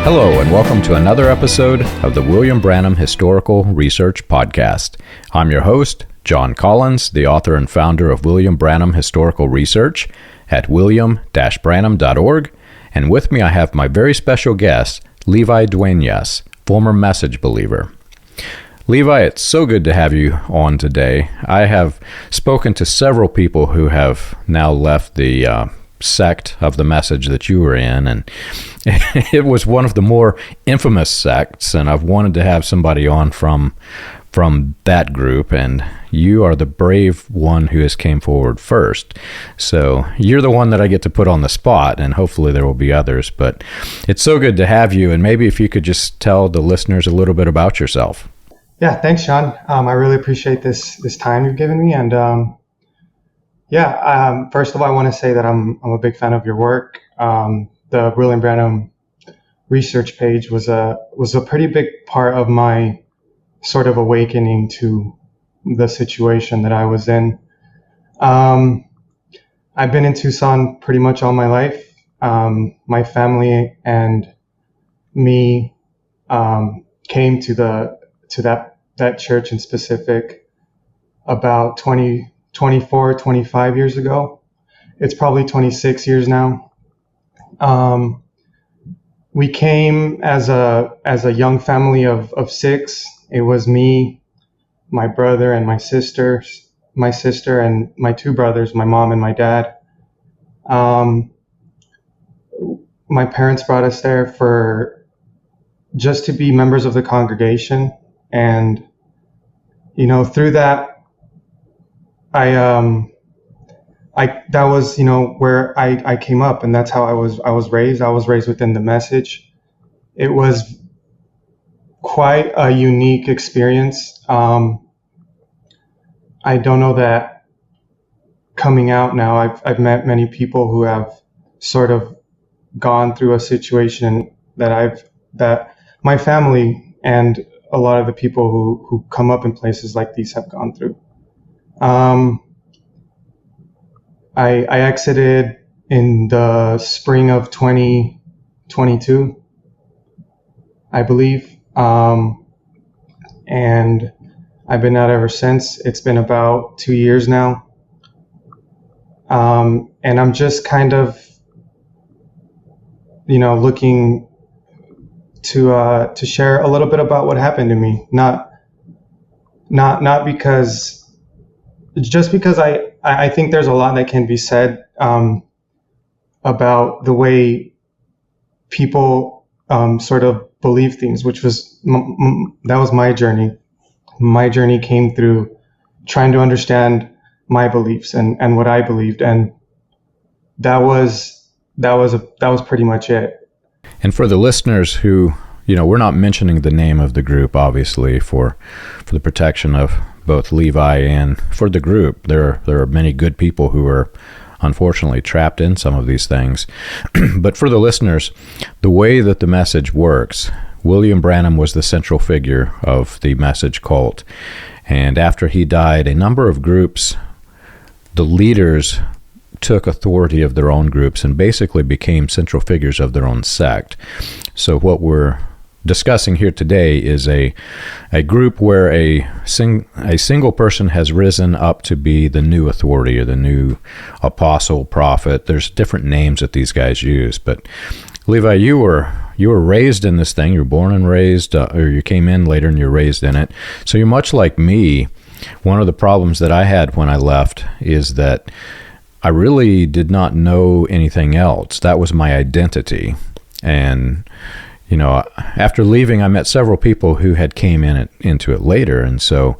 Hello, and welcome to another episode of the William Branham Historical Research Podcast. I'm your host, John Collins, the author and founder of William Branham Historical Research at william-branham.org, and with me I have my very special guest, Levi Duenas, former message believer. Levi, it's so good to have you on today. I have spoken to several people who have now left the sect of the message that you were in, and it was one of the more infamous sects, and I've wanted to have somebody on from that group, and you are the brave one who has came forward first. So you're the one that I get to put on the spot, and hopefully there will be others, but it's so good to have you, and maybe if you could just tell the listeners a little bit about yourself. Yeah, thanks, Sean. I really appreciate this time you've given me, and first of all, I want to say that I'm a big fan of your work. The William Branham research page was a pretty big part of my sort of awakening to the situation that I was in. I've been in Tucson pretty much all my life. My family and me came to that church in specific about 24, 25 years ago. It's probably 26 years now. We came as a young family of six. It was me, my brother, and my sister, and my two brothers, my mom and my dad. My parents brought us there for just to be members of the congregation, and through that, that was where I came up, and that's how I was raised. I was raised within the message. It was quite a unique experience. I don't know that coming out now, I've met many people who have sort of gone through a situation that my family and a lot of the people who come up in places like these have gone through. I exited in the spring of 2022, I believe, and I've been out ever since. It's been about 2 years now, and I'm just kind of, looking to share a little bit about what happened to me. Not because. Just because I think there's a lot that can be said about the way people sort of believe things, which was that was my journey. My journey came through trying to understand my beliefs and what I believed, and that was pretty much it. And for the listeners who, we're not mentioning the name of the group, obviously, for the protection of both Levi and for the group. There are many good people who are unfortunately trapped in some of these things. But for the listeners, the way that the message works, William Branham was the central figure of the message cult. And after he died, a number of groups, the leaders took authority of their own groups and basically became central figures of their own sect. So what we're discussing here today is a group where a single person has risen up to be the new authority or the new apostle, prophet. There's different names that these guys use, but Levi, you were raised in this thing. You were born and raised, or you came in later and you're raised in it. So you're much like me. One of the problems that I had when I left is that I really did not know anything else. That was my identity. And after leaving, I met several people who had came into it later, and so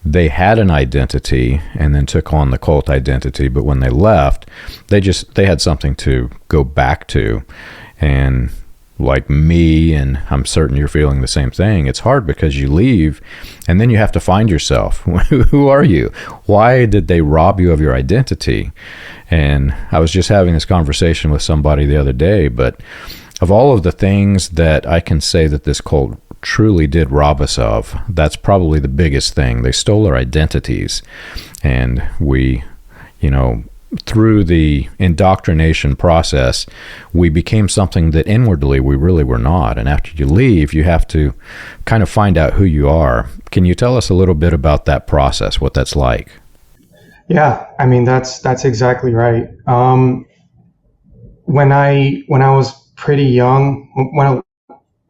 they had an identity and then took on the cult identity. But when they left, they had something to go back to. And like me, and I'm certain you're feeling the same thing, it's hard because you leave and then you have to find yourself. Who are you? Why did they rob you of your identity? And I was just having this conversation with somebody the other day, but of all of the things that I can say that this cult truly did rob us of, that's probably the biggest thing. They stole our identities, and we, through the indoctrination process, we became something that inwardly we really were not. And after you leave, you have to kind of find out who you are. Can you tell us a little bit about that process, what that's like? Yeah, I mean that's exactly right. When I was pretty young,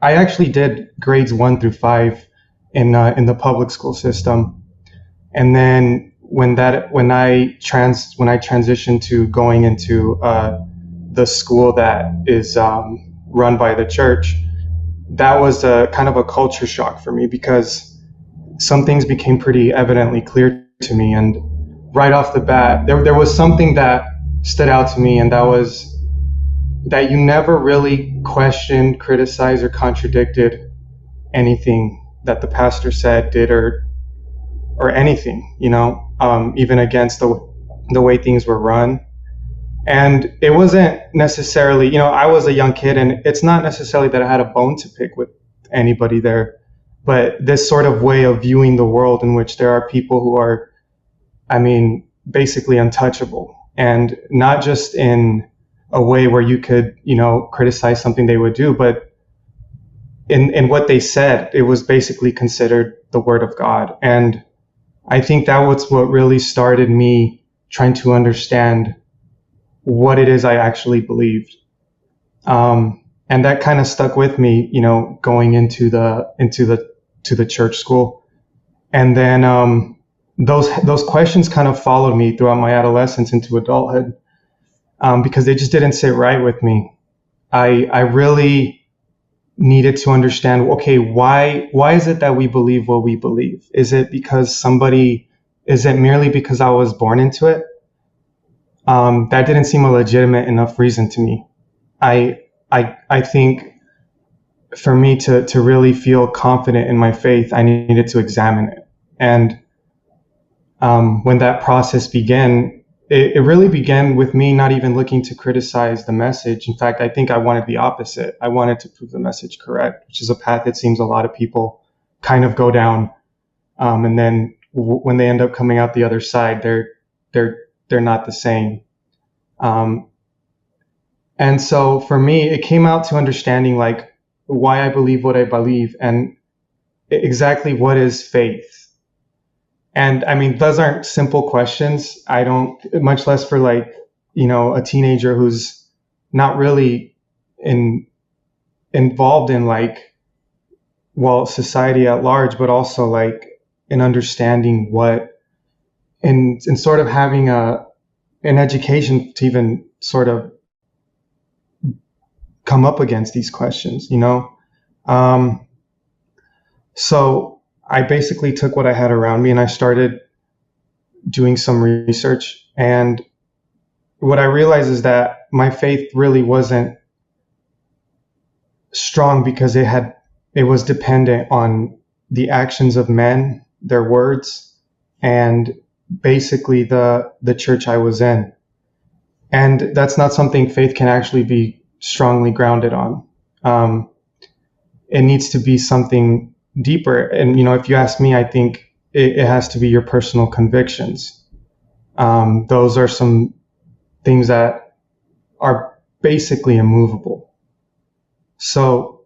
I actually did grades 1 through 5 in the public school system, and then when I transitioned to going into the school that is run by the church, that was a kind of a culture shock for me, because some things became pretty evidently clear to me. And right off the bat, there was something that stood out to me, and that was that you never really questioned, criticized, or contradicted anything that the pastor said, did, or anything, even against the way things were run. And it wasn't necessarily, I was a young kid, and it's not necessarily that I had a bone to pick with anybody there, but this sort of way of viewing the world in which there are people who are, basically untouchable, and not just in a way where you could, criticize something they would do, but in what they said, it was basically considered the word of God. And I think that was what really started me trying to understand what it is I actually believed. And that kind of stuck with me, going into the church school. And then those questions kind of followed me throughout my adolescence into adulthood, because they just didn't sit right with me. I really needed to understand, okay, why is it that we believe what we believe? Is it merely because I was born into it? That didn't seem a legitimate enough reason to me. I think for me to really feel confident in my faith, I needed to examine it. And when that process began, it really began with me not even looking to criticize the message. In fact, I think I wanted the opposite. I wanted to prove the message correct, which is a path it seems a lot of people kind of go down. And then when they end up coming out the other side, they're not the same. And so for me, it came out to understanding like why I believe what I believe, and exactly what is faith. And those aren't simple questions. I don't, much less for like, a teenager who's not really involved in like, well, society at large, but also like in understanding what, and sort of having an education to even sort of come up against these questions, So I basically took what I had around me and I started doing some research. And what I realized is that my faith really wasn't strong because it was dependent on the actions of men, their words, and basically the church I was in. And that's not something faith can actually be strongly grounded on. It needs to be something deeper. And, if you ask me, I think it has to be your personal convictions. Those are some things that are basically immovable. So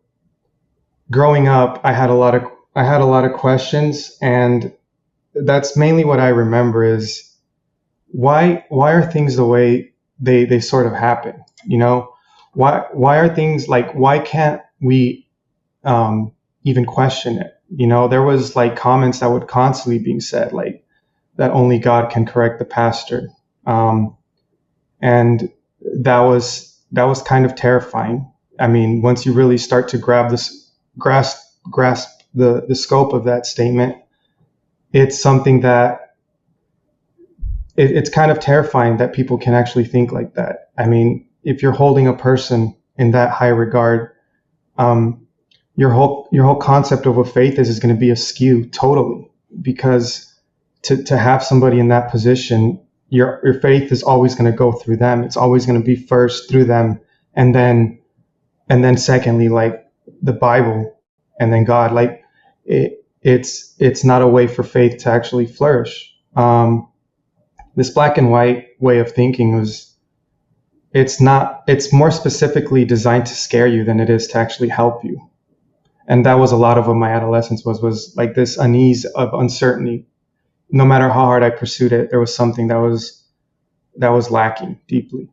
growing up, I had a lot of questions, and that's mainly what I remember is why are things the way they sort of happen? Why are things like, why can't we even question it? There was like comments that would constantly being said, like that only God can correct the pastor. And that was kind of terrifying. Once you really start to grasp the scope of that statement, it's something that it's kind of terrifying that people can actually think like that. If you're holding a person in that high regard, your whole concept of what faith is going to be askew totally, because to have somebody in that position, your faith is always going to go through them. It's always going to be first through them, and then secondly, like the Bible, and then God. Like it's not a way for faith to actually flourish. This black and white way of thinking. It's more specifically designed to scare you than it is to actually help you. And that was a lot of what my adolescence was like, this unease of uncertainty. No matter how hard I pursued it, there was something that was lacking deeply.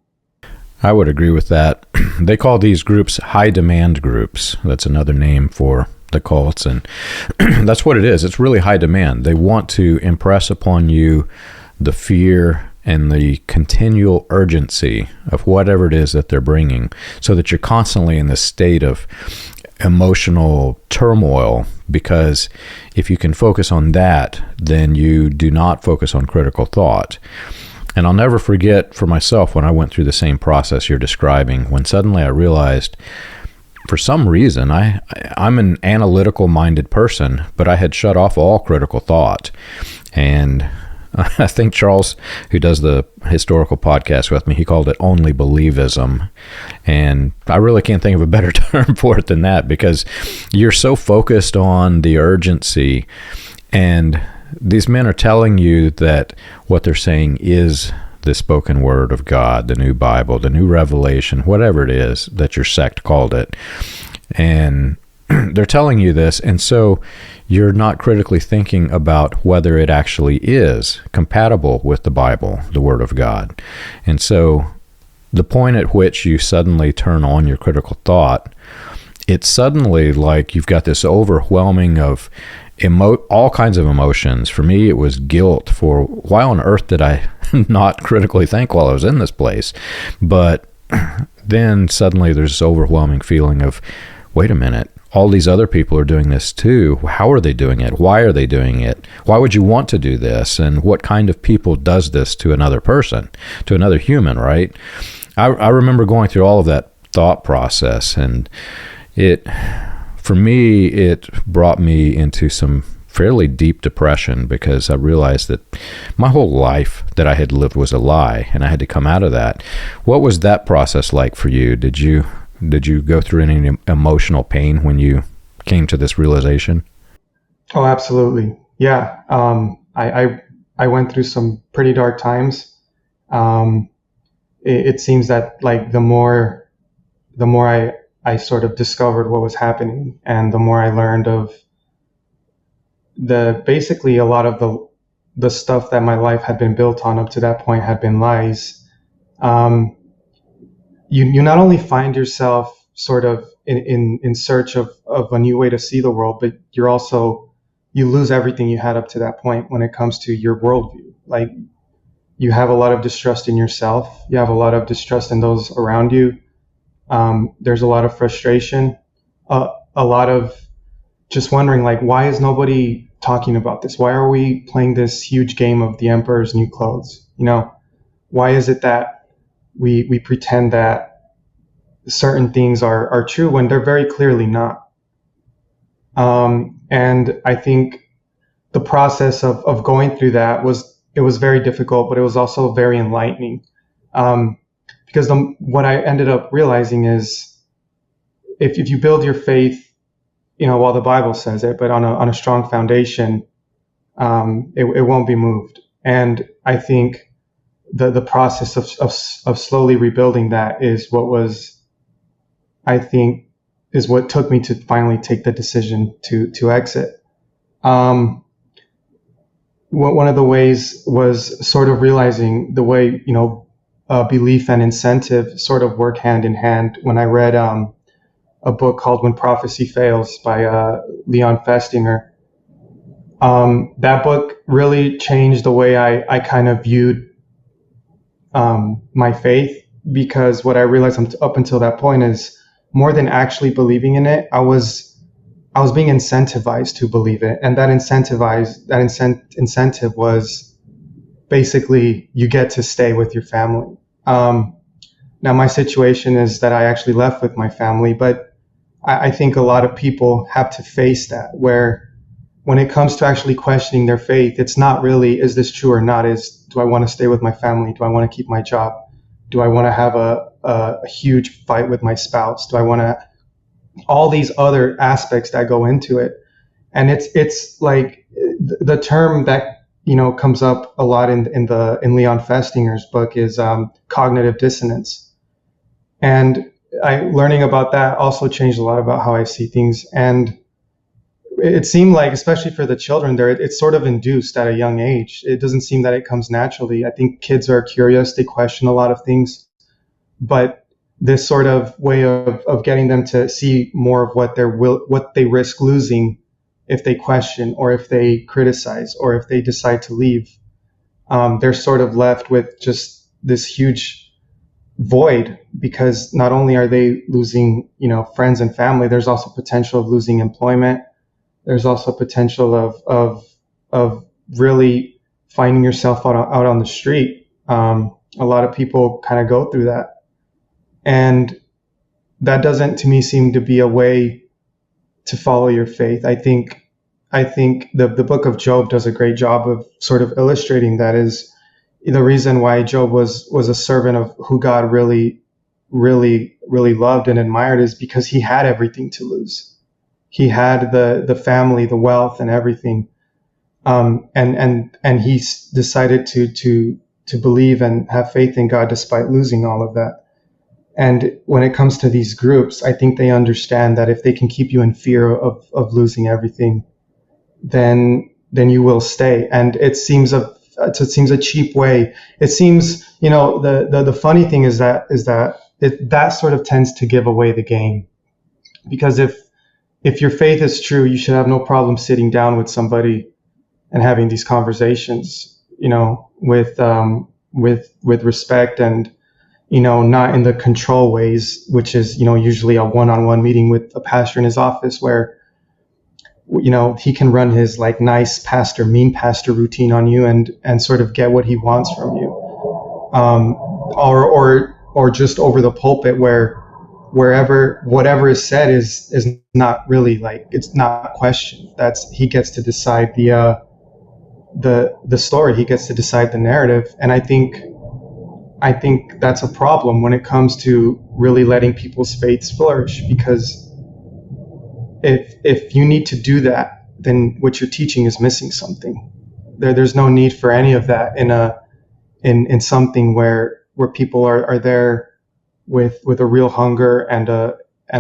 I would agree with that. They call these groups high demand groups. That's another name for the cults. And that's what it is. It's really high demand. They want to impress upon you the fear and the continual urgency of whatever it is that they're bringing, so that you're constantly in this state of emotional turmoil, because if you can focus on that, then you do not focus on critical thought. And I'll never forget for myself when I went through the same process you're describing, when suddenly I realized, for some reason, I'm an analytical minded person, but I had shut off all critical thought. And I think Charles, who does the historical podcast with me, he called it only believism. And I really can't think of a better term for it than that, because you're so focused on the urgency, and these men are telling you that what they're saying is the spoken word of God, the new Bible, the new revelation, whatever it is that your sect called it. And they're telling you this, and so you're not critically thinking about whether it actually is compatible with the Bible, the Word of God. And so the point at which you suddenly turn on your critical thought, it's suddenly like you've got this overwhelming of all kinds of emotions. For me, it was guilt for why on earth did I not critically think while I was in this place? But then suddenly there's this overwhelming feeling of, wait a minute, all these other people are doing this too. How are they doing it? Why are they doing it? Why would you want to do this? And what kind of people does this to another person, to another human, right? I remember going through all of that thought process, and for me, it brought me into some fairly deep depression, because I realized that my whole life that I had lived was a lie, and I had to come out of that. What was that process like for you? Did you go through any emotional pain when you came to this realization? Oh, absolutely. Yeah. I went through some pretty dark times. It seems that like the more I sort of discovered what was happening, and the more I learned of basically a lot of the stuff that my life had been built on up to that point had been lies. You not only find yourself sort of in search of a new way to see the world, but you lose everything you had up to that point when it comes to your worldview. Like, you have a lot of distrust in yourself. You have a lot of distrust in those around you. There's a lot of frustration, a lot of just wondering, like, why is nobody talking about this? Why are we playing this huge game of the emperor's new clothes? Why is it that we pretend that certain things are true when they're very clearly not? And I think the process of going through that was very difficult, but it was also very enlightening. Because what I ended up realizing is, if you build your faith, while the Bible says it, but on a strong foundation, it won't be moved. And I think the process of slowly rebuilding that is what took me to finally take the decision to exit. One of the ways was sort of realizing the way, belief and incentive sort of work hand in hand. When I read a book called When Prophecy Fails by Leon Festinger, that book really changed the way I kind of viewed my faith, because what I realized up until that point is, more than actually believing in it, I was being incentivized to believe it, and that incentive was basically, you get to stay with your family. Now, my situation is that I actually left with my family, but I think a lot of people have to face that, where when it comes to actually questioning their faith, it's not really, is this true or not? Do I want to stay with my family? Do I want to keep my job? Do I want to have a huge fight with my spouse? Do I want to, all these other aspects that go into it? And it's like the term that comes up a lot in Leon Festinger's book is cognitive dissonance. And learning about that also changed a lot about how I see things. And it seemed like, especially for the children there, it's sort of induced at a young age. It doesn't seem that it comes naturally. I think kids are curious, they question a lot of things, but this sort of way of getting them to see more of what they risk losing if they question, or if they criticize, or if they decide to leave, they're sort of left with just this huge void, because not only are they losing, friends and family, there's also potential of losing employment. There's also potential of really finding yourself out on the street. A lot of people kind of go through that, and that doesn't, to me, seem to be a way to follow your faith. I think the book of Job does a great job of sort of illustrating that. Is the reason why Job was a servant of who God really, really, really loved and admired, is because he had everything to lose. He had the family, the wealth, and everything, and he decided to believe and have faith in God despite losing all of that. And when it comes to these groups, I think they understand that if they can keep you in fear of losing everything, then you will stay. And it seems a cheap way. It seems, the funny thing is that that sort of tends to give away the game, because if your faith is true, you should have no problem sitting down with somebody and having these conversations, with respect, and not in the control ways, which is usually a one-on-one meeting with a pastor in his office, where he can run his like nice pastor, mean pastor routine on you and sort of get what he wants from you, or just over the pulpit, whatever is said is not really, like, it's not questioned. He gets to decide the story. He gets to decide the narrative. And I think that's a problem when it comes to really letting people's faiths flourish, because if you need to do that, then what you're teaching is missing something. There's no need for any of that in something where people are there with a real hunger and a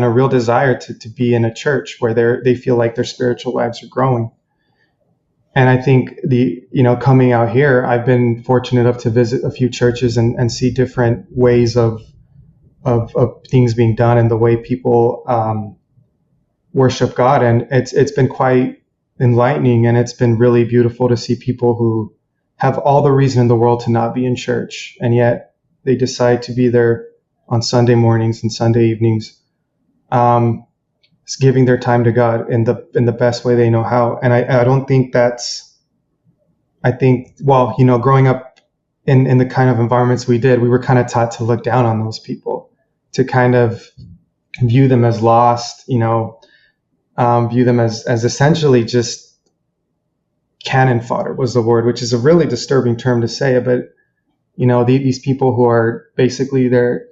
real desire to be in a church where they feel like their spiritual lives are growing. And I think coming out here, I've been fortunate enough to visit a few churches and see different ways of things being done and the way people worship God. And it's been quite enlightening, and it's been really beautiful to see people who have all the reason in the world to not be in church, and yet they decide to be there on Sunday mornings and Sunday evenings, giving their time to God in the best way they know how. And I don't think growing up in the kind of environments we did, we were kind of taught to look down on those people, to kind of view them as lost, view them as essentially just cannon fodder was the word, which is a really disturbing term to say, but these people who are basically their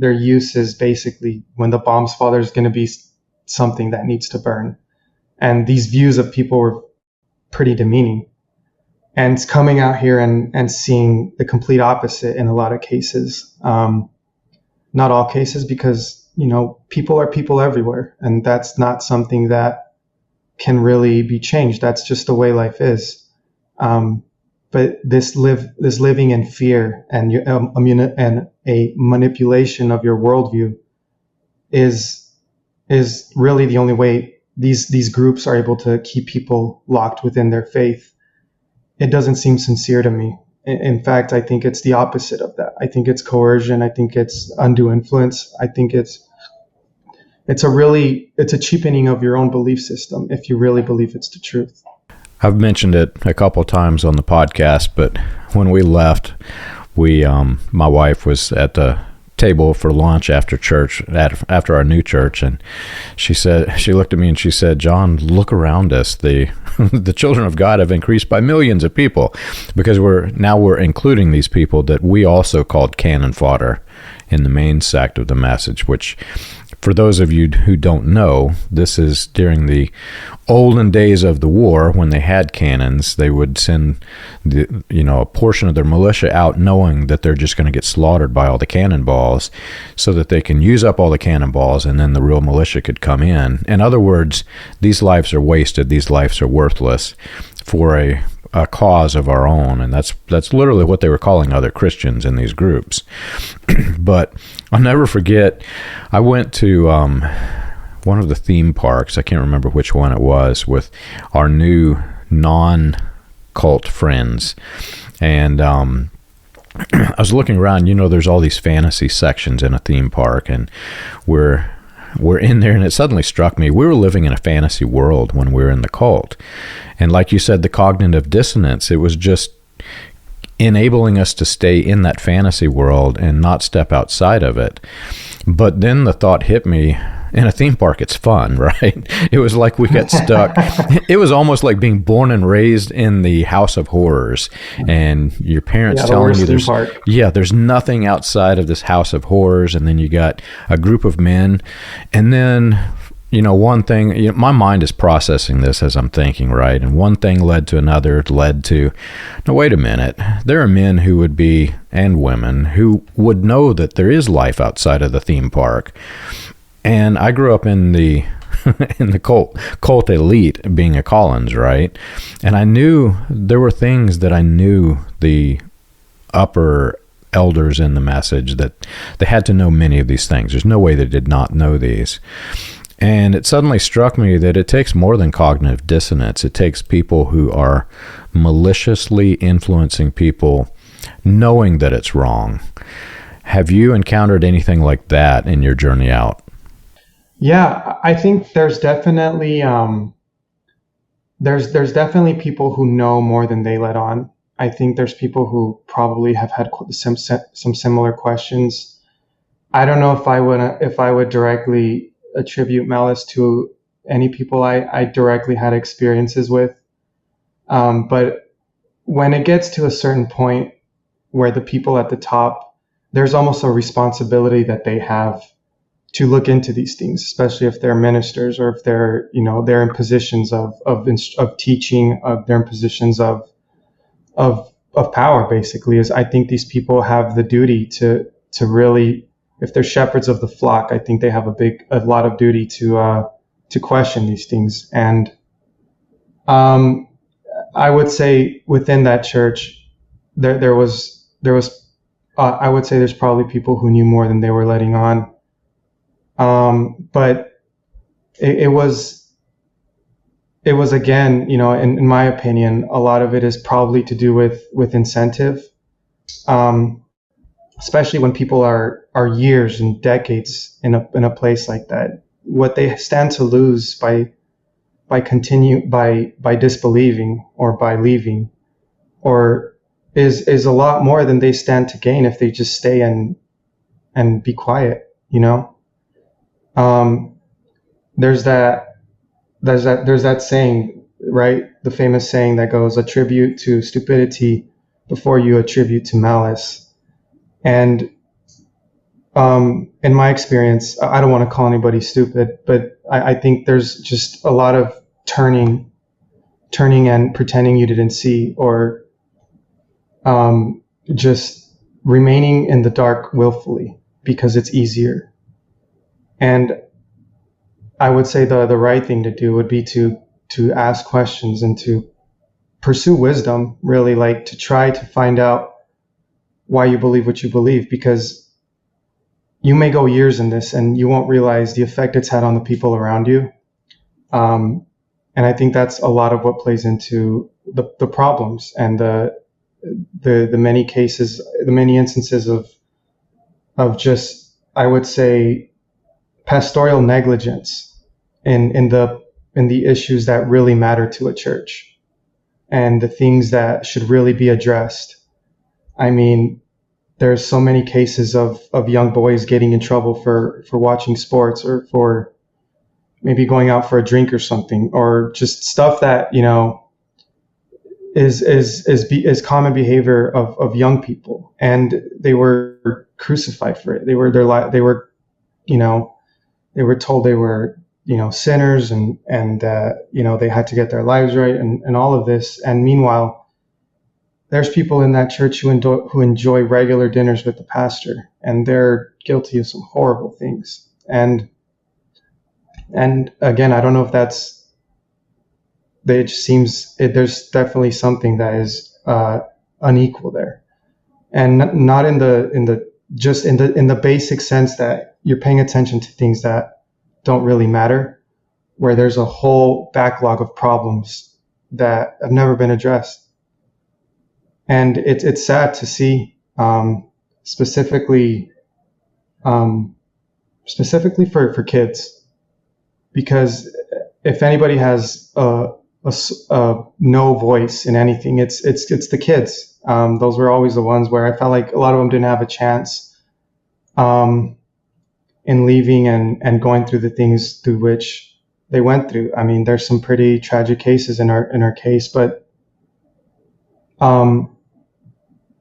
use is basically, when the bombs fall, there's going to be something that needs to burn. And these views of people were pretty demeaning. And coming out here and seeing the complete opposite in a lot of cases, not all cases, because people are people everywhere, and that's not something that can really be changed. That's just the way life is. But this living in fear and a manipulation of your worldview is really the only way these groups are able to keep people locked within their faith. It doesn't seem sincere to me. In fact, I think it's the opposite of that. I think it's coercion. I think it's undue influence. I think it's a cheapening of your own belief system if you really believe it's the truth. I've mentioned it a couple of times on the podcast, but when we left, my wife was at the table for lunch after church, after our new church, and she looked at me and she said, "John, look around us. The children of God have increased by millions of people, because we're including these people that we also called cannon fodder in the main sect of the message, which, for those of you who don't know, this is during the olden days of the war when they had cannons. They would send a portion of their militia out knowing that they're just going to get slaughtered by all the cannonballs so that they can use up all the cannonballs and then the real militia could come in. In other words, these lives are wasted. These lives are worthless for a cause of our own, and that's literally what they were calling other Christians in these groups. But I'll never forget, I went to one of the theme parks, I can't remember which one it was, with our new non-cult friends, and I was looking around. There's all these fantasy sections in a theme park, and we're in there, and it suddenly struck me, we were living in a fantasy world when we were in the cult. And like you said, the cognitive dissonance, it was just enabling us to stay in that fantasy world and not step outside of it. But then the thought hit me, in a theme park, it's fun, right? It was like we got stuck. It was almost like being born and raised in the house of horrors, and your parents telling you there's nothing outside of this house of horrors, and then you got a group of men, and then one thing, my mind is processing this as I'm thinking, right? And one thing led to another, led to, no, wait a minute. There are men who would be, and women, who would know that there is life outside of the theme park. And I grew up in the in the cult elite, being a Collins, right? And I knew there were things that I knew the upper elders in the message, that they had to know many of these things. There's no way they did not know these. And it suddenly struck me that it takes more than cognitive dissonance. It takes people who are maliciously influencing people, knowing that it's wrong. Have you encountered anything like that in your journey out? Yeah, I think there's definitely there's definitely people who know more than they let on. I think there's people who probably have had some similar questions. I don't know if I would directly attribute malice to any people I directly had experiences with. But when it gets to a certain point where the people at the top, there's almost a responsibility that they have to look into these things, especially if they're ministers or if they're in positions of teaching, they're in positions of power. Basically, is I think these people have the duty to really, if they're shepherds of the flock, I think they have a lot of duty to question these things. And I would say within that church, there was I would say there's probably people who knew more than they were letting on. But it was again, in my opinion, a lot of it is probably to do with incentive, especially when people are years and decades in a place like that. What they stand to lose by disbelieving or by leaving, or is a lot more than they stand to gain if they just stay and be quiet. There's that saying, right? The famous saying that goes, attribute to stupidity before you attribute to malice. And in my experience, I don't want to call anybody stupid, but I think there's just a lot of turning and pretending you didn't see, or just remaining in the dark willfully because it's easier. And I would say the right thing to do would be to ask questions and to pursue wisdom, really, like to try to find out why you believe what you believe, because you may go years in this and you won't realize the effect it's had on the people around you. And I think that's a lot of what plays into the problems and the many cases, the many instances of just, I would say, pastoral negligence in the issues that really matter to a church and the things that should really be addressed. I mean, there's so many cases of young boys getting in trouble for watching sports, or for maybe going out for a drink or something, or just stuff that, is common behavior of young people, and they were crucified for it. They were you know, they were told they were, you know, sinners, and you know, they had to get their lives right, and all of this. And meanwhile, there's people in that church who enjoy regular dinners with the pastor, and they're guilty of some horrible things. And again, I don't know if it just seems there's definitely something that is unequal there, and not in the basic sense that you're paying attention to things that don't really matter, where there's a whole backlog of problems that have never been addressed. And it's sad to see, specifically for kids, because if anybody has no voice in anything, it's the kids. Those were always the ones where I felt like a lot of them didn't have a chance in leaving and going through the things through which they went through. I mean, there's some pretty tragic cases in our case, but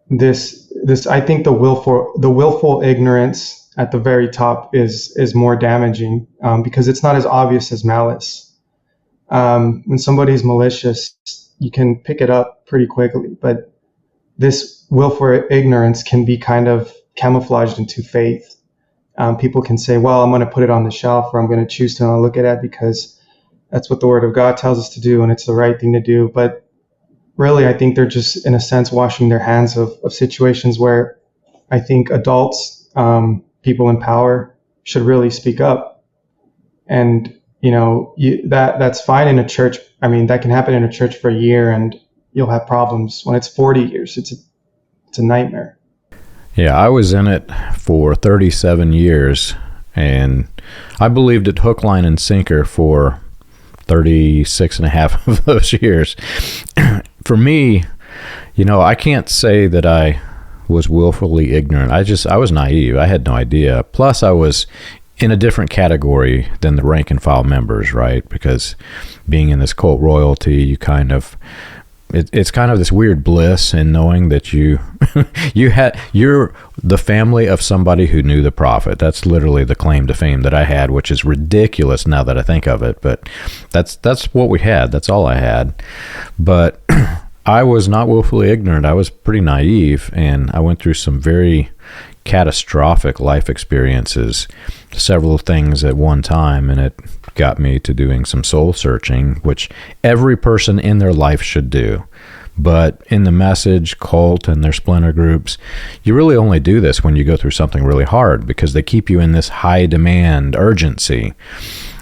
this I think the willful ignorance at the very top is more damaging, because it's not as obvious as malice. When somebody's malicious, you can pick it up pretty quickly, but this willful ignorance can be kind of camouflaged into faith. People can say, well, I'm going to put it on the shelf, or I'm going to choose to not look at it because that's what the Word of God tells us to do, and it's the right thing to do. But really, I think they're just, in a sense, washing their hands of situations where I think adults, people in power, should really speak up. And, you know, that's fine in a church. I mean, that can happen in a church for a year, and you'll have problems. When it's 40 years, it's a nightmare. Yeah, I was in it for 37 years, and I believed it hook, line, and sinker for 36 and a half of those years. For me, you know, I can't say that I was willfully ignorant. I was naive. I had no idea. Plus, I was in a different category than the rank and file members, right? Because being in this cult royalty, you kind of... It's kind of this weird bliss in knowing that you're the family of somebody who knew the prophet. That's literally the claim to fame that I had, which is ridiculous now that I think of it. But that's what we had. That's all I had. But I was not willfully ignorant. I was pretty naive, and I went through some very catastrophic life experiences, several things at one time, and it got me to doing some soul searching, which every person in their life should do. But in the message, cult, and their splinter groups, you really only do this when you go through something really hard, because they keep you in this high demand urgency.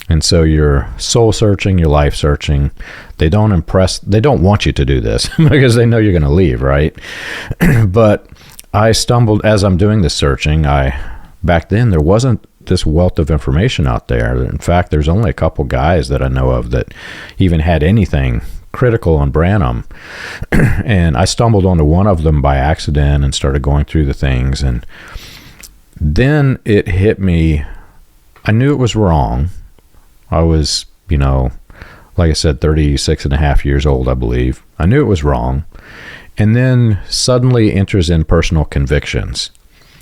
And so you're soul searching, you're life searching. They don't want you to do this because they know you're going to leave, right? But I stumbled as I'm doing this searching. Back then, there wasn't this wealth of information out there. In fact, there's only a couple guys that I know of that even had anything critical on Branham. And I stumbled onto one of them by accident and started going through the things. And then it hit me. I knew it was wrong. I was, you know, like I said, 36 and a half years old, I believe. I knew it was wrong. And then suddenly enters in personal convictions.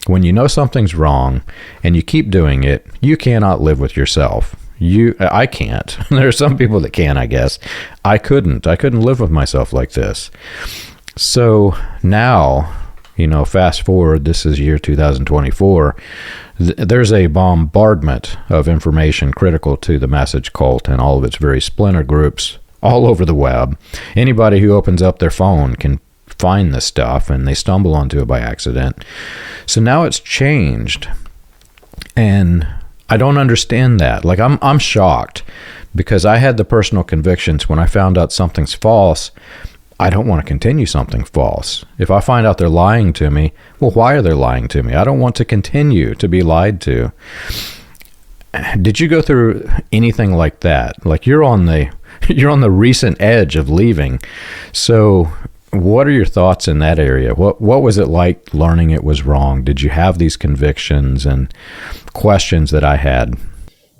When you know something's wrong and you keep doing it, you cannot live with yourself. I can't. There are some people that can, I guess. I couldn't live with myself like this. So now, you know, fast forward, this is year 2024. There's a bombardment of information critical to the message cult and all of its various splinter groups all over the web. Anybody who opens up their phone can find this stuff, and they stumble onto it by accident. So now it's changed, and I don't understand that. Like, I'm shocked, because I had the personal convictions when I found out something's false. I don't want to continue something false. If I find out they're lying to me, well, why are they lying to me? I don't want to continue to be lied to. Did you go through anything like that? Like, you're on the recent edge of leaving. So what are your thoughts in that area? What was it like learning it was wrong? Did you have these convictions and questions that I had?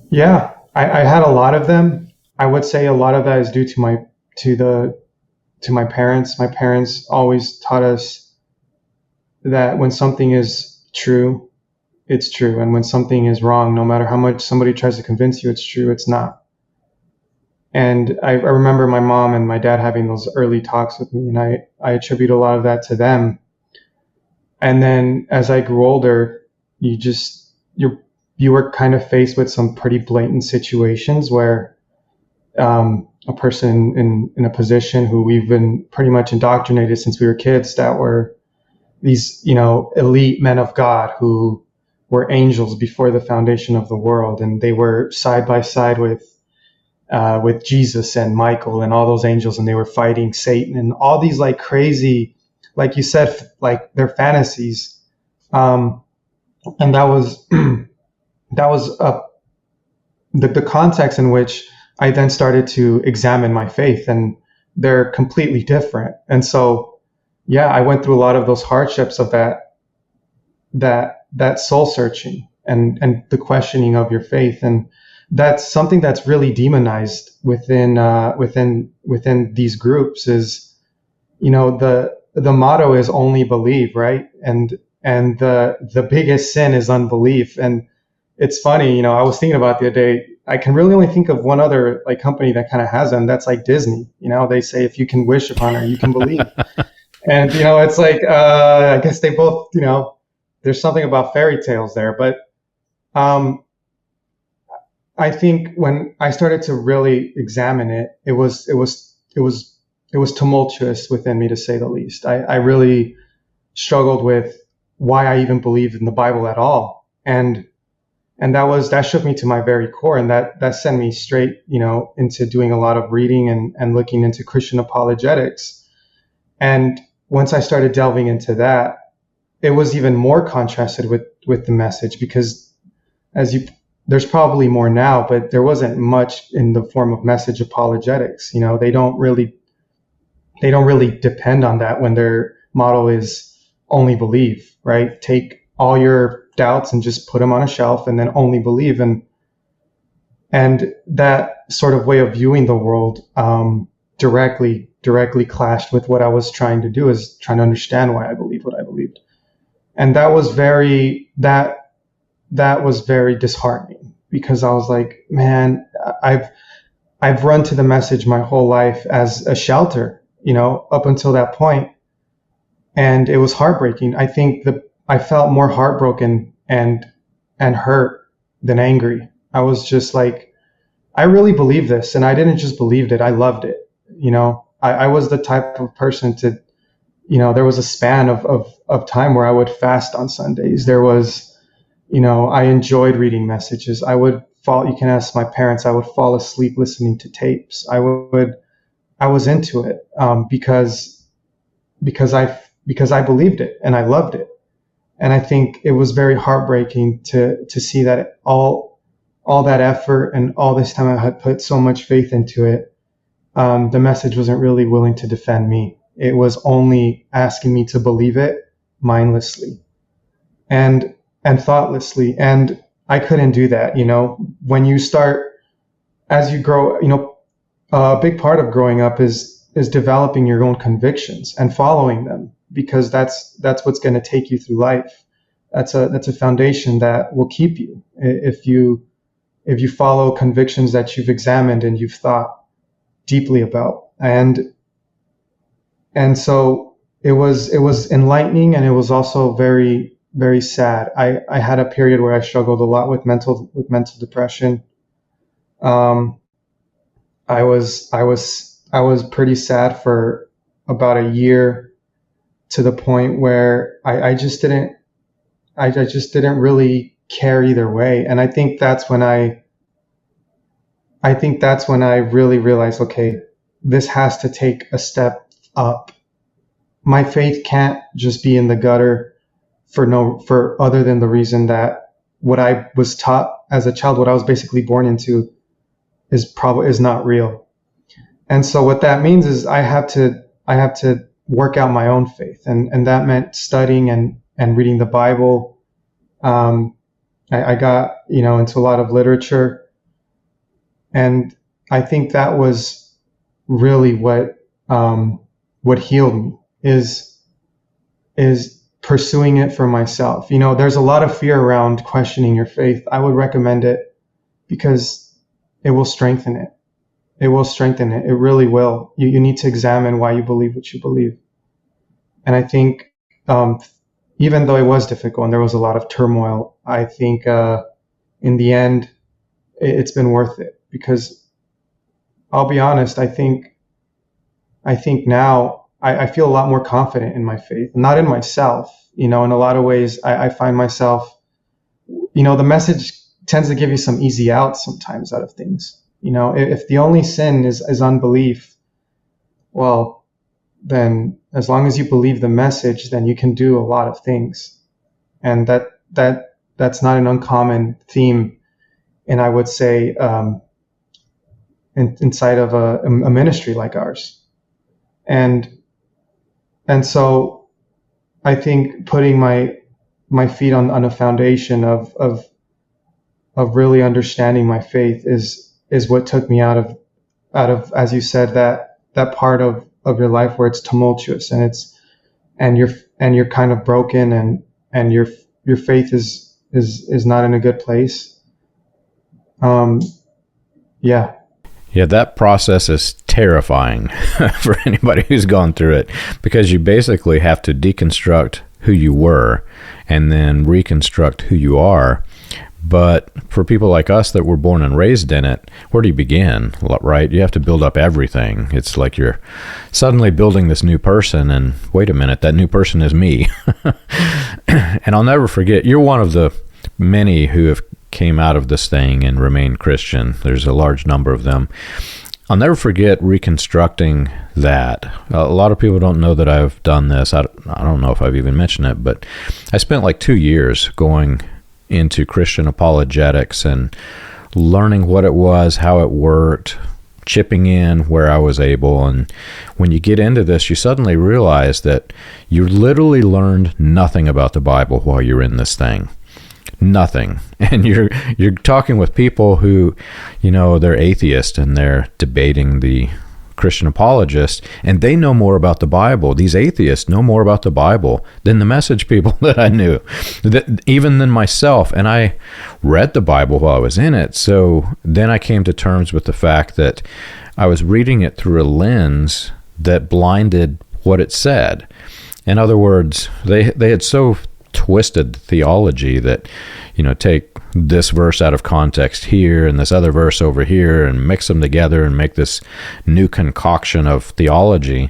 Yeah, I had a lot of them. I would say a lot of that is due to to my parents. My parents always taught us that when something is true, it's true. And when something is wrong, no matter how much somebody tries to convince you it's true, it's not. And I remember my mom and my dad having those early talks with me, and I attribute a lot of that to them. And then as I grew older, you were kind of faced with some pretty blatant situations where a person in a position who we've been pretty much indoctrinated since we were kids, that were these, elite men of God who were angels before the foundation of the world, and they were side by side with Jesus and Michael and all those angels, and they were fighting Satan and all these like crazy, like you said, like they're fantasies. And that was the context in which I then started to examine my faith, and they're completely different. And so, yeah, I went through a lot of those hardships of that soul searching and the questioning of your faith. And that's something that's really demonized within these groups is, the motto is only believe, right? And the biggest sin is unbelief. And it's funny, I was thinking about the other day, I can really only think of one other like company that kind of has them. That's like Disney. They say if you can wish upon it, you can believe. And it's like I guess they both, there's something about fairy tales there. But I think when I started to really examine it, it was tumultuous within me, to say the least. I really struggled with why I even believed in the Bible at all. And that shook me to my very core, and that sent me straight, into doing a lot of reading and looking into Christian apologetics. And once I started delving into that, it was even more contrasted with the message, because there's probably more now, but there wasn't much in the form of message apologetics. They don't really depend on that when their motto is only believe, right? Take all your doubts and just put them on a shelf and then only believe. And that sort of way of viewing the world directly clashed with what I was trying to do, is trying to understand why I believed what I believed. And that was very disheartening, because I was like, man, I've run to the message my whole life as a shelter, up until that point. And it was heartbreaking. I think I felt more heartbroken and hurt than angry. I was just like, I really believe this, and I didn't just believe it, I loved it. I was the type of person to, there was a span of time where I would fast on Sundays. There was, I enjoyed reading messages. You can ask my parents, I would fall asleep listening to tapes. I was into it because I believed it and I loved it. And I think it was very heartbreaking to see that all that effort and all this time I had put so much faith into it, the message wasn't really willing to defend me. It was only asking me to believe it mindlessly and thoughtlessly. And I couldn't do that. When you start, as you grow, a big part of growing up is developing your own convictions and following them, because that's what's going to take you through life. That's a foundation that will keep you if you follow convictions that you've examined and you've thought deeply about. And so it was enlightening, and it was also very, very sad. I had a period where I struggled a lot with mental depression. I was pretty sad for about a year, to the point where I just didn't really care either way. And I think that's when I really realized, okay, this has to take a step up. My faith can't just be in the gutter for other than the reason that what I was taught as a child, what I was basically born into, is not real. And so what that means is I have to work out my own faith, and that meant studying and reading the Bible. I got into a lot of literature, and I think that was really what what healed me is pursuing it for myself. You know, there's a lot of fear around questioning your faith. I would recommend it because it will strengthen it. It will strengthen it. It really will. You need to examine why you believe what you believe. And I think even though it was difficult and there was a lot of turmoil, I think in the end, it's been worth it, because I'll be honest, I think now I feel a lot more confident in my faith, not in myself. You know, in a lot of ways, I find myself, you know, the message tends to give you some easy outs sometimes out of things. You know, if the only sin is unbelief, well, then as long as you believe the message, then you can do a lot of things. And that's not an uncommon theme. And I would say inside of a ministry like ours. And so I think putting my feet on a foundation of really understanding my faith is what took me out of, as you said, that part of your life where it's tumultuous and you're kind of broken and your faith is not in a good place. Yeah. Yeah, that process is terrifying for anybody who's gone through it, because you basically have to deconstruct who you were and then reconstruct who you are. But for people like us that were born and raised in it, where do you begin, right? You have to build up everything. It's like you're suddenly building this new person, and wait a minute, that new person is me. And I'll never forget, you're one of the many who have came out of this thing and remained Christian. There's a large number of them. I'll never forget reconstructing that. A lot of people don't know that I've done this. I don't know if I've even mentioned it, but I spent like 2 years going into Christian apologetics and learning what it was, how it worked, chipping in where I was able. And when you get into this, you suddenly realize that you literally learned nothing about the Bible while you're in this thing. Nothing. And you're talking with people who, you know, they're atheists and they're debating the Christian apologists, and they know more about the Bible. These atheists know more about the Bible than the message people that I knew, even than myself. And I read the Bible while I was in it. So then I came to terms with the fact that I was reading it through a lens that blinded what it said. In other words, they had so twisted theology that, you know, take this verse out of context here and this other verse over here and mix them together and make this new concoction of theology.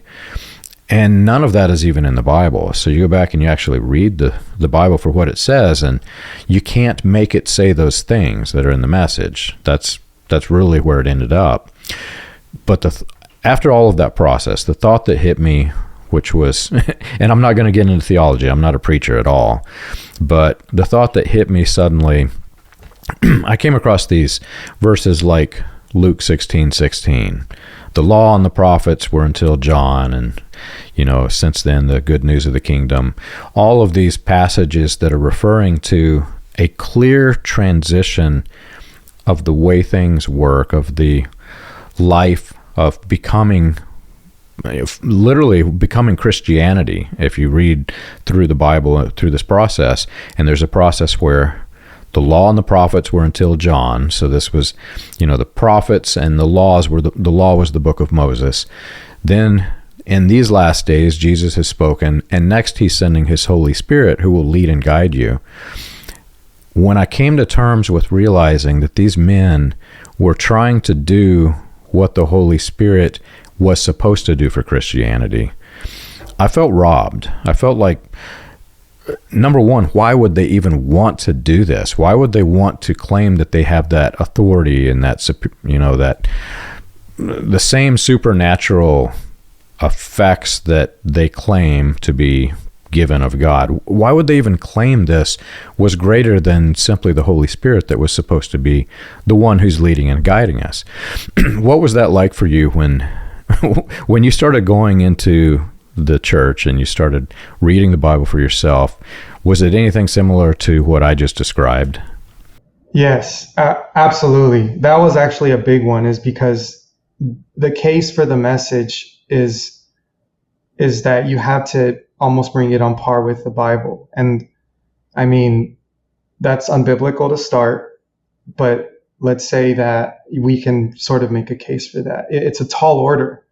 And none of that is even in the Bible. So you go back and you actually read the Bible for what it says, and you can't make it say those things that are in the message. That's really where it ended up. But after all of that process, the thought that hit me, which was, and I'm not going to get into theology, I'm not a preacher at all, but the thought that hit me suddenly, I came across these verses like Luke 16:16. The law and the prophets were until John, and, you know, since then, the good news of the kingdom. All of these passages that are referring to a clear transition of the way things work, of the life of becoming, literally becoming Christianity. If you read through the Bible, through this process, and there's a process where the law and the prophets were until John. So this was, you know, the prophets and the laws were the law was the book of Moses. Then in these last days, Jesus has spoken, and next he's sending his Holy Spirit who will lead and guide you. When I came to terms with realizing that these men were trying to do what the Holy Spirit was supposed to do for Christianity, I felt robbed. I felt like, number one, why would they even want to do this? Why would they want to claim that they have that authority and that, you know, that the same supernatural effects that they claim to be given of God? Why would they even claim this was greater than simply the Holy Spirit that was supposed to be the one who's leading and guiding us? What was that like for you when you started going into the church and you started reading the Bible for yourself? Was it anything similar to what I just described? Yes, absolutely. That was actually a big one, is because the case for the message is is that you have to almost bring it on par with the Bible. And I mean, that's unbiblical to start, but let's say that we can sort of make a case for that. It's a tall order.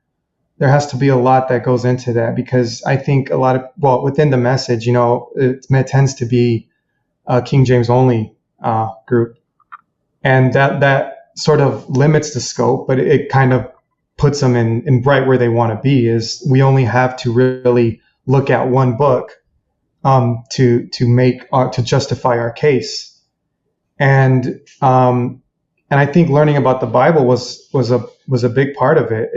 There has to be a lot that goes into that, because I think within the message, it tends to be a King James only group. And that sort of limits the scope, but it kind of puts them in right where they want to be. Is we only have to really look at one book to justify our case. And I think learning about the Bible was a big part of it.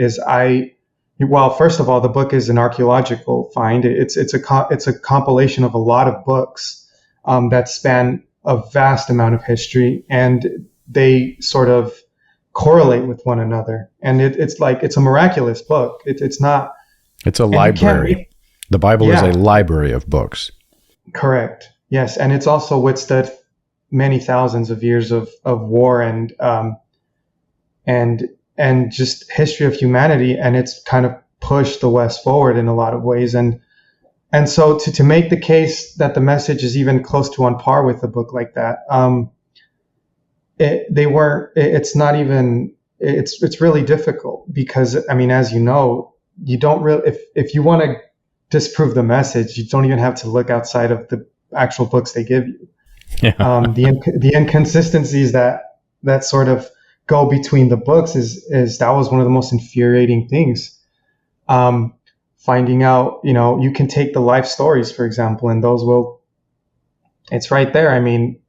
First of all, the book is an archaeological find. It's a compilation of a lot of books that span a vast amount of history, and they sort of correlate with one another. And it's a miraculous book. It's not. It's a library. The Bible is a library of books. Correct. Yes, and it's also withstood many thousands of years of war and just history of humanity, and it's kind of pushed the West forward in a lot of ways. And so to make the case that the message is even close to on par with a book like that, it's really difficult, because I mean, as you know, you don't really, if you want to disprove the message, you don't even have to look outside of the actual books they give you. Yeah. The inconsistencies that sort of go between the books is that was one of the most infuriating things. Finding out, you can take the life stories, for example, and it's right there. I mean,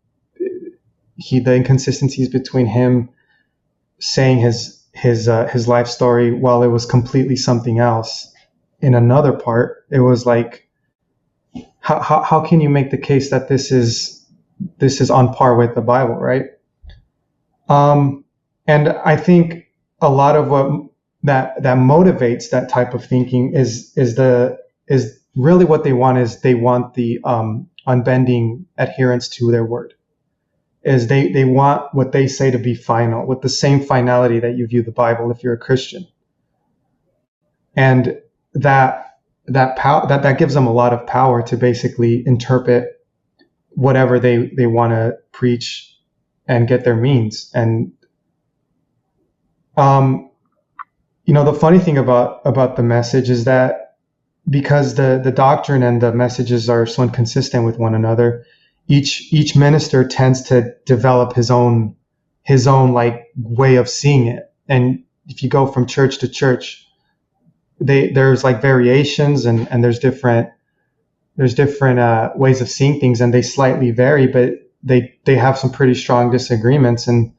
the inconsistencies between him saying his life story while it was completely something else in another part. It was like, how can you make the case that this is on par with the Bible, right? And I think a lot of what that motivates that type of thinking is really what they want. Is they want the unbending adherence to their word. Is they want what they say to be final, with the same finality that you view the Bible if you're a Christian. And that gives them a lot of power to basically interpret whatever they want to preach and get their means. And the funny thing about the message is that because the doctrine and the messages are so inconsistent with one another, each minister tends to develop his own like way of seeing it. And if you go from church to church, there's like variations and there's different ways of seeing things, and they slightly vary, but they have some pretty strong disagreements. And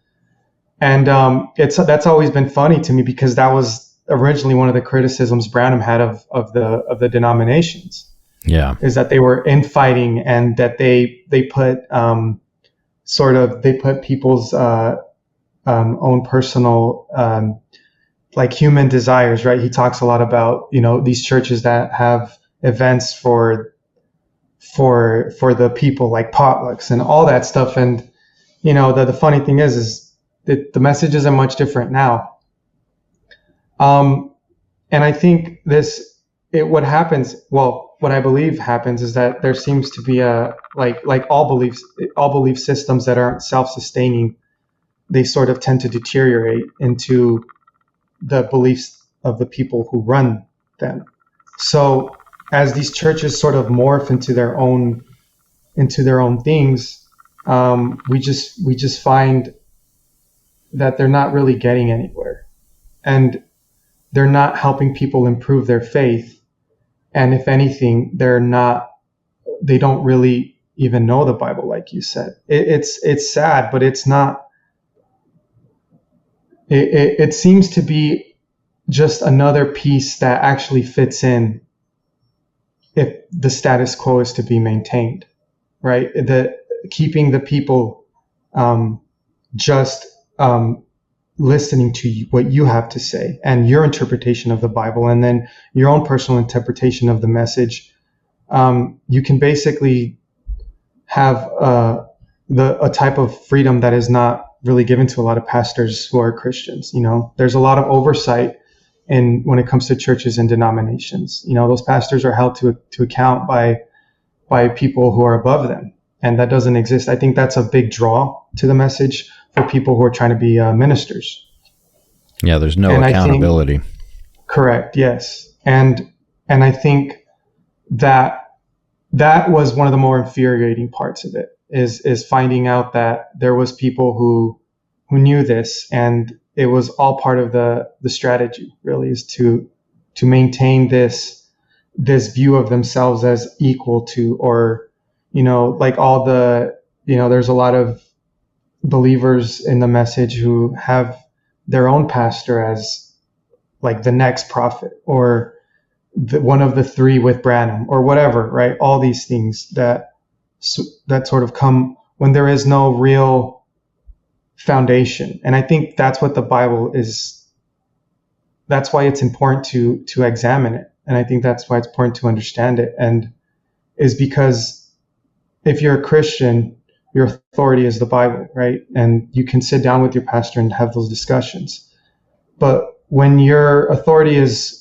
that's always been funny to me, because that was originally one of the criticisms Branham had of the denominations. Yeah, is that they were infighting, and that they put people's own personal like human desires, right? He talks a lot about these churches that have events for the people, like potlucks and all that stuff. And the funny thing is that the message isn't much different now. And I think what I believe happens is that there seems to be like all belief systems that aren't self-sustaining, they sort of tend to deteriorate into the beliefs of the people who run them. So as these churches sort of morph into their own things, we just find that they're not really getting anywhere, and they're not helping people improve their faith. And if anything, they don't really even know the Bible, like you said. It's sad, but it's not. It seems to be just another piece that actually fits in if the status quo is to be maintained, right? Keeping the people just listening to what you have to say and your interpretation of the Bible, and then your own personal interpretation of the message. You can basically have a type of freedom that is not really given to a lot of pastors who are Christians. There's a lot of oversight in when it comes to churches and denominations. Those pastors are held to account by people who are above them, and that doesn't exist. I think that's a big draw to the message for people who are trying to be ministers. Yeah, there's no accountability. Correct. Yes, and I think that was one of the more infuriating parts of it, is finding out that there was people who knew this, and it was all part of the strategy, really, is to maintain this view of themselves as equal to, or like all the there's a lot of believers in the message who have their own pastor as like the next prophet, or one of the three with Branham, or whatever, right? All these things that sort of come when there is no real foundation. And I think that's what the Bible is. That's why it's important to examine it. And I think that's why it's important to understand it. And is because if you're a Christian, your authority is the Bible, right? And you can sit down with your pastor and have those discussions. But when your authority is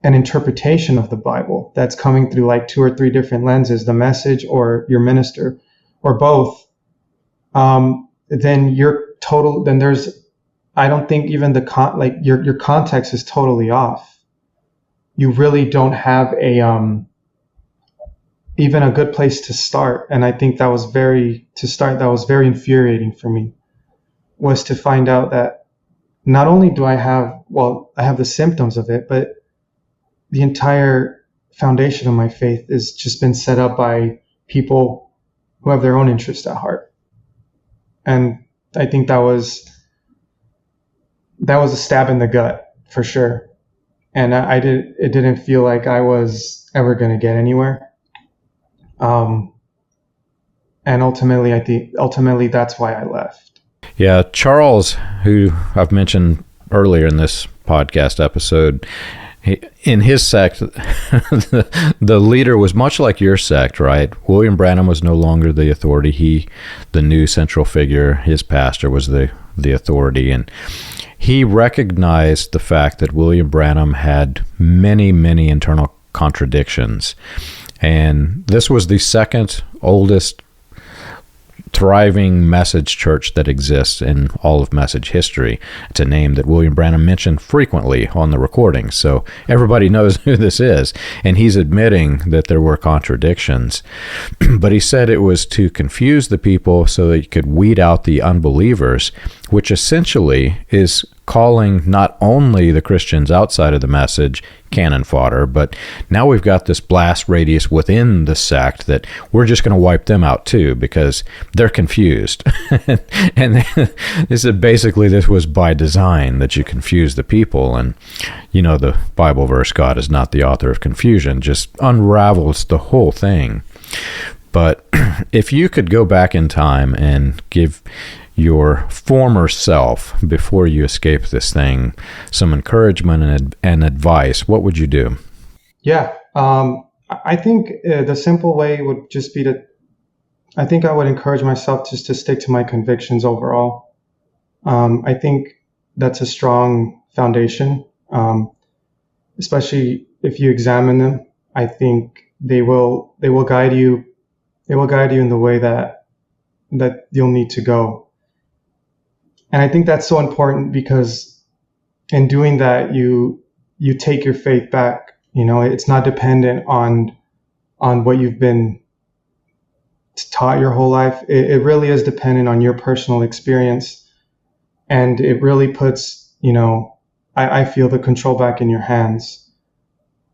an interpretation of the Bible that's coming through like 2 or 3 different lenses, the message or your minister or both, then I don't think even your context is totally off. You really don't have even a good place to start. And I think that was very infuriating for me, was to find out that not only do I have the symptoms of it, but the entire foundation of my faith has just been set up by people who have their own interests at heart. And I think that was a stab in the gut for sure. And it didn't feel like I was ever going to get anywhere. And ultimately that's why I left. Yeah. Charles, who I've mentioned earlier in this podcast episode, in his sect, the leader was much like your sect, right? William Branham was no longer the authority. The new central figure, his pastor, was the authority. And he recognized the fact that William Branham had many, many internal contradictions. And this was the second oldest thriving message church that exists in all of message history. It's a name that William Branham mentioned frequently on the recordings, so everybody knows who this is. And he's admitting that there were contradictions. But he said it was to confuse the people so that you could weed out the unbelievers, which essentially is calling not only the Christians outside of the message cannon fodder, but now we've got this blast radius within the sect that we're just going to wipe them out too because they're confused. And this was by design, that you confuse the people. And the Bible verse, God is not the author of confusion, just unravels the whole thing. But if you could go back in time and give your former self, before you escape this thing, some encouragement and advice, what would you do? Yeah, I think the simple way would just be I think I would encourage myself just to stick to my convictions overall. I think that's a strong foundation, especially if you examine them. I think they will guide you. They will guide you in the way that you'll need to go. And I think that's so important because in doing that, you take your faith back. It's not dependent on what you've been taught your whole life. It really is dependent on your personal experience. And it really puts, I feel the control back in your hands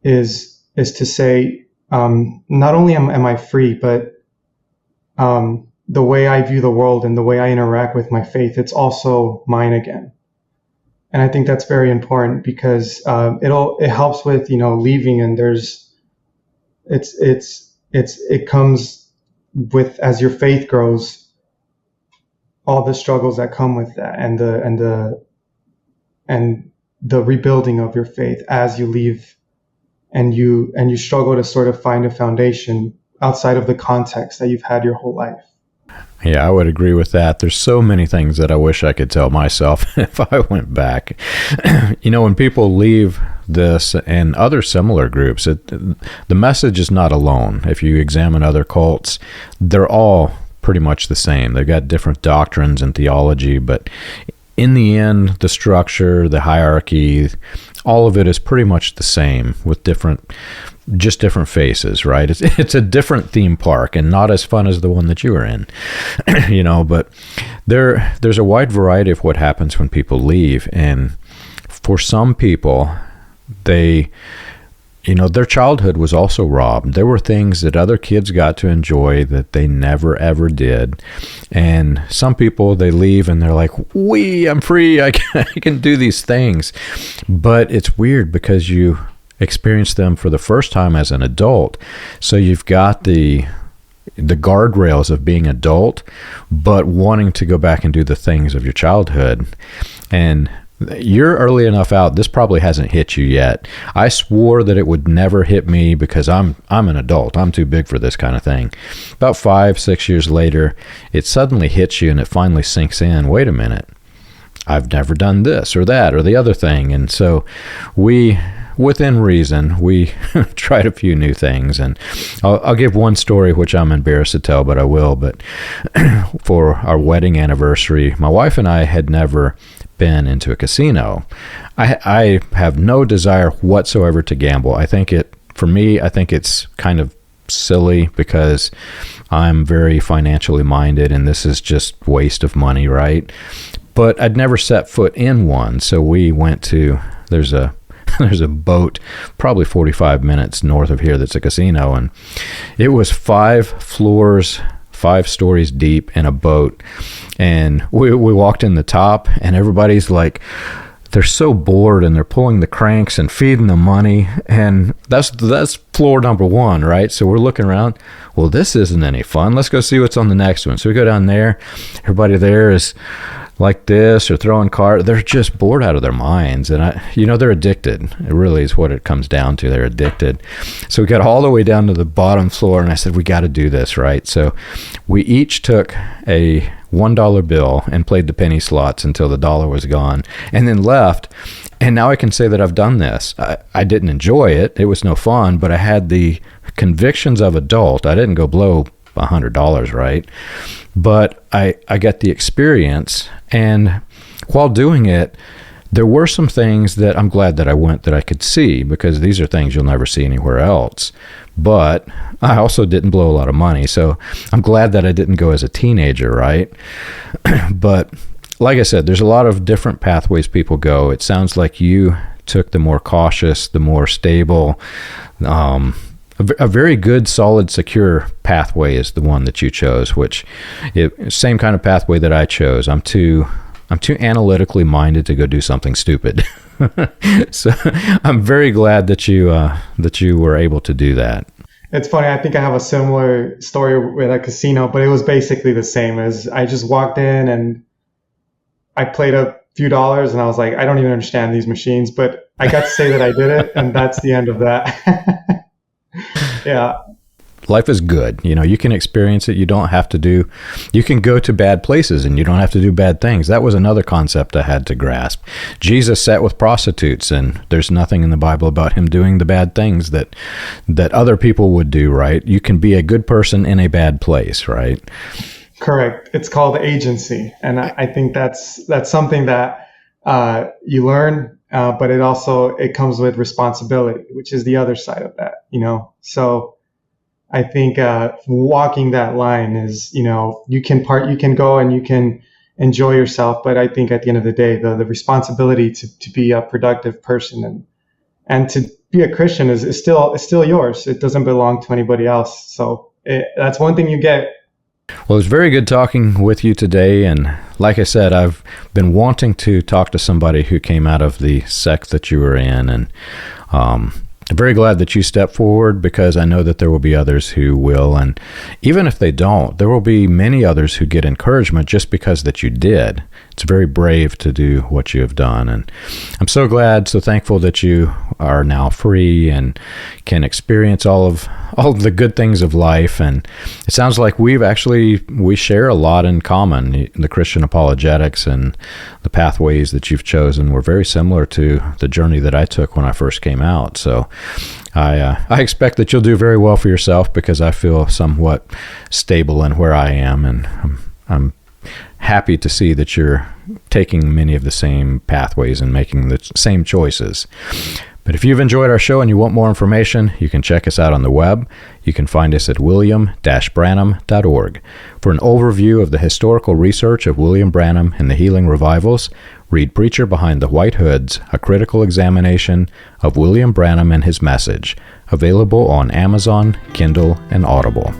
is to say, not only am I free, but the way I view the world and the way I interact with my faith, it's also mine again. And I think that's very important because it helps with leaving, and it comes with, as your faith grows, all the struggles that come with that, and the rebuilding of your faith as you leave, and you struggle to sort of find a foundation outside of the context that you've had your whole life. Yeah, I would agree with that. There's so many things that I wish I could tell myself if I went back. When people leave this and other similar groups, the message is not alone. If you examine other cults, they're all pretty much the same. They've got different doctrines and theology, but in the end, the structure, the hierarchy, all of it is pretty much the same with different faces, right? It's a different theme park and not as fun as the one that you were in, but there's a wide variety of what happens when people leave. And for some people, their childhood was also robbed. There were things that other kids got to enjoy that they never, ever did. And some people, they leave and they're like, I'm free. I can do these things. But it's weird because you experience them for the first time as an adult. So you've got the guardrails of being adult, but wanting to go back and do the things of your childhood. And you're early enough out, this probably hasn't hit you yet. I swore that it would never hit me because I'm an adult. I'm too big for this kind of thing. About 5-6 years later, it suddenly hits you and it finally sinks in. Wait a minute. I've never done this or that or the other thing. And so within reason, we tried a few new things. And I'll give one story, which I'm embarrassed to tell, but I will. But for our wedding anniversary, my wife and I had never been into a casino. I have no desire whatsoever to gamble. I think it's kind of silly because I'm very financially minded and this is just waste of money, right? But I'd never set foot in one. So we went to, there's a boat probably 45 minutes north of here that's a casino, and it was 5 floors, 5 stories deep in a boat. And we walked in the top and everybody's like, they're so bored and they're pulling the cranks and feeding the money. And that's floor number 1, right? So we're looking around. Well, this isn't any fun. Let's go see what's on the next one. So we go down there. Everybody there is like this or throwing cards. They're just bored out of their minds. And they're addicted. It really is what it comes down to. They're addicted. So we got all the way down to the bottom floor and I said, we got to do this, right? So we each took a $1 bill and played the penny slots until the dollar was gone and then left. And now I can say that I've done this. I didn't enjoy it. It was no fun, but I had the convictions of adult. I didn't go blow $100, right? But I got the experience. And while doing it, there were some things that I'm glad that I went that I could see, because these are things you'll never see anywhere else. But I also didn't blow a lot of money. So I'm glad that I didn't go as a teenager, right? But like I said, there's a lot of different pathways people go. It sounds like you took the more cautious, the more stable, a very good, solid, secure pathway is the one that you chose, which same kind of pathway that I chose. I'm too analytically minded to go do something stupid. So I'm very glad that you were able to do that. It's funny. I think I have a similar story with a casino, but it was basically the same. As I just walked in and I played a few dollars and I was like, I don't even understand these machines, but I got to say that I did it, and that's the end of that. Yeah. Life is good. You can experience it. You can go to bad places and you don't have to do bad things. That was another concept I had to grasp. Jesus sat with prostitutes, and there's nothing in the Bible about him doing the bad things that other people would do, right? You can be a good person in a bad place, right? Correct. It's called agency. And I think that's something that you learn, but it comes with responsibility, which is the other side of that, So I think walking that line is, you can go and you can enjoy yourself, but I think at the end of the day, the responsibility to be a productive person and to be a Christian is still yours. It doesn't belong to anybody else. So that's one thing you get. Well, it was very good talking with you today. And like I said, I've been wanting to talk to somebody who came out of the sect that you were in. And I'm very glad that you stepped forward, because I know that there will be others who will. And even if they don't, there will be many others who get encouragement just because that you did. it's very brave to do what you have done. And I'm so glad, so thankful that you are now free and can experience all of the good things of life. And it sounds like we share a lot in common. The Christian apologetics and the pathways that you've chosen were very similar to the journey that I took when I first came out. So I expect that you'll do very well for yourself, because I feel somewhat stable in where I am, and I'm happy to see that you're taking many of the same pathways and making the same choices. But if you've enjoyed our show and you want more information, you can check us out on the web. You can find us at william-branham.org. For an overview of the historical research of William Branham and the healing revivals, read Preacher Behind the White Hoods, a critical examination of William Branham and his message, available on Amazon, Kindle, and Audible.